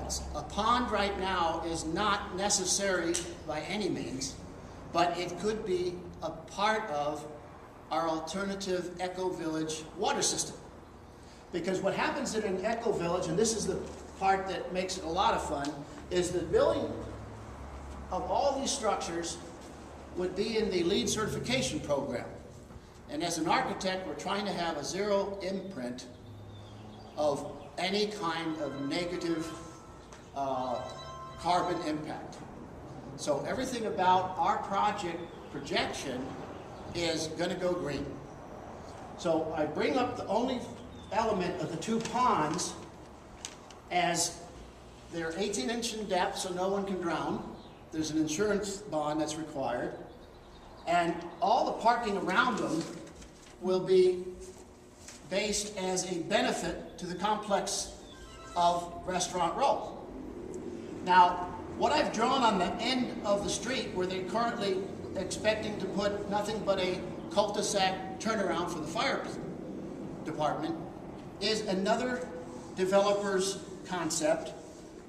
elements. A pond right now is not necessary by any means, but it could be a part of our alternative eco-village water system. Because what happens in an eco-village, and this is the part that makes it a lot of fun, is the building of all these structures would be in the LEED certification program. And as an architect, we're trying to have a zero imprint of any kind of negative carbon impact. So everything about our project projection is going to go green. So I bring up the only element of the two ponds as they're 18-inch in depth so no one can drown. There's an insurance bond that's required. And all the parking around them will be based as a benefit to the complex of Restaurant Row. Now, what I've drawn on the end of the street where they're currently expecting to put nothing but a cul-de-sac turnaround for the fire department is another developer's concept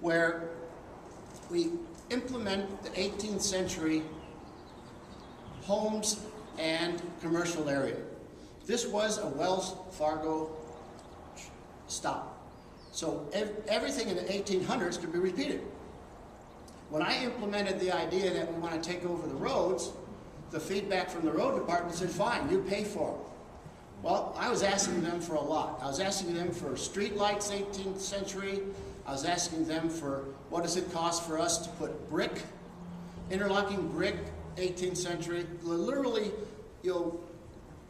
where we implement the 18th century homes and commercial area. This was a Wells Fargo stop. So everything in the 1800s could be repeated. When I implemented the idea that we want to take over the roads, the feedback from the road department said, fine, you pay for them. Well, I was asking them for a lot. I was asking them for street lights, 18th century. I was asking them for what does it cost for us to put brick, interlocking brick, 18th century. Literally, you'll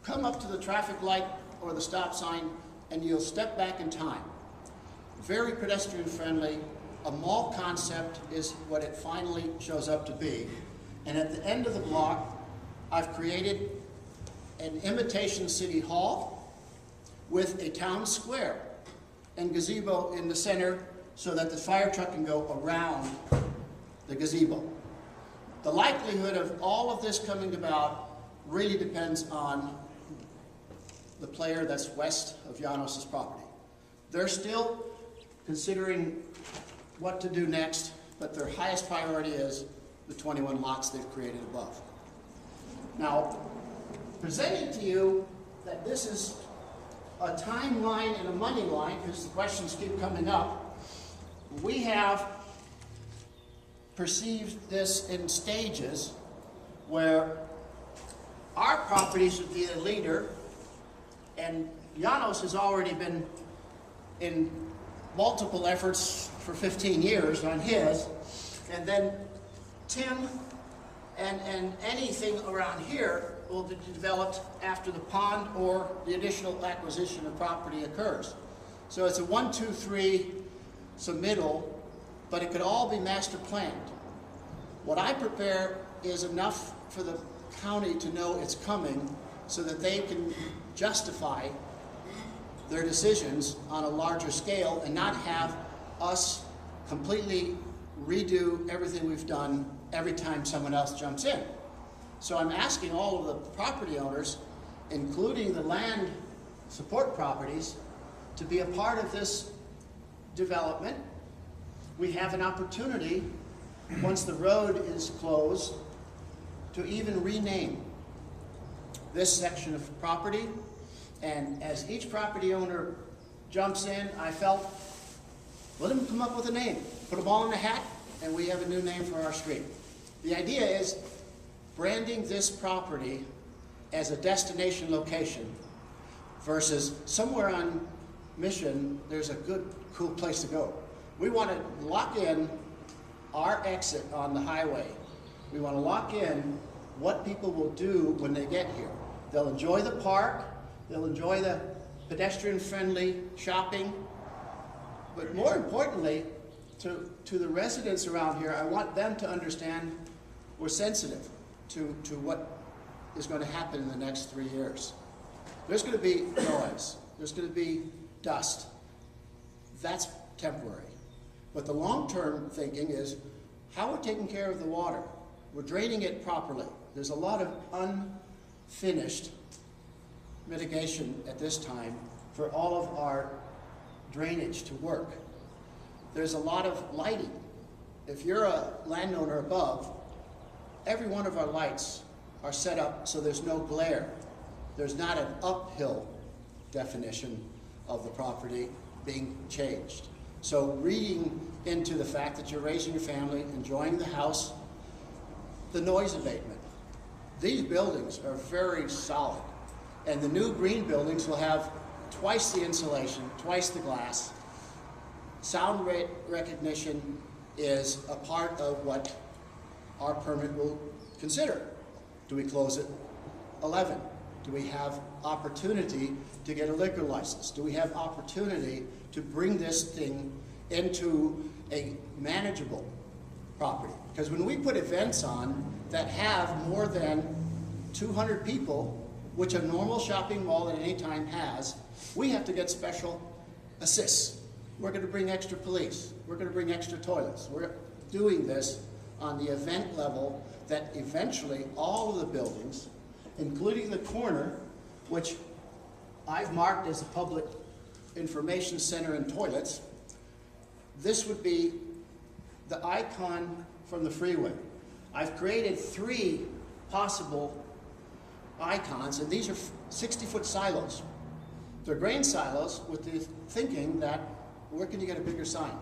come up to the traffic light or the stop sign and you'll step back in time. Very pedestrian friendly. A mall concept is what it finally shows up to be. And at the end of the block, I've created an imitation city hall with a town square and gazebo in the center so that the fire truck can go around the gazebo. The likelihood of all of this coming about really depends on the player that's west of Janos's property. They're still considering what to do next, but their highest priority is the 21 lots they've created above. Now, presenting to you that this is a timeline and a money line, because the questions keep coming up, we have perceived this in stages where our property should be a leader, and Janos has already been in multiple efforts for 15 years on his, and then Tim and anything around here will be developed after the pond or the additional acquisition of property occurs. So it's a 1, 2, 3 submittal, but it could all be master planned. What I prepare is enough for the county to know it's coming so that they can justify their decisions on a larger scale and not have us completely redo everything we've done every time someone else jumps in. So I'm asking all of the property owners, including the land support properties, to be a part of this development. We have an opportunity, once the road is closed, to even rename this section of property. And as each property owner jumps in, I felt, let them come up with a name. Put them all in a hat, and we have a new name for our street. The idea is branding this property as a destination location versus somewhere on Mission, there's a good, cool place to go. We want to lock in our exit on the highway. We want to lock in what people will do when they get here. They'll enjoy the park, they'll enjoy the pedestrian-friendly shopping, but more importantly, to the residents around here, I want them to understand we're sensitive to what is going to happen in the next 3 years. There's going to be noise. There's going to be dust. That's temporary. But the long-term thinking is how we're taking care of the water. We're draining it properly. There's a lot of unfinished mitigation at this time for all of our drainage to work. there's a lot of lighting. If you're a landowner above, every one of our lights are set up so there's no glare. There's not an uphill definition of the property being changed. So reading into the fact that you're raising your family, enjoying the house, the noise abatement. These buildings are very solid, and the new green buildings will have twice the insulation, twice the glass. Sound recognition is a part of what our permit will consider. Do we close at 11? Do we have opportunity to get a liquor license? Do we have opportunity to bring this thing into a manageable property? Because when we put events on that have more than 200 people, which a normal shopping mall at any time has, we have to get special assists. We're going to bring extra police. We're going to bring extra toilets. We're doing this on the event level that eventually all of the buildings, including the corner, which I've marked as a public information center and toilets, this would be the icon from the freeway. I've created 3 possible icons, and these are 60-foot silos. They're grain silos with the thinking that where can you get a bigger sign?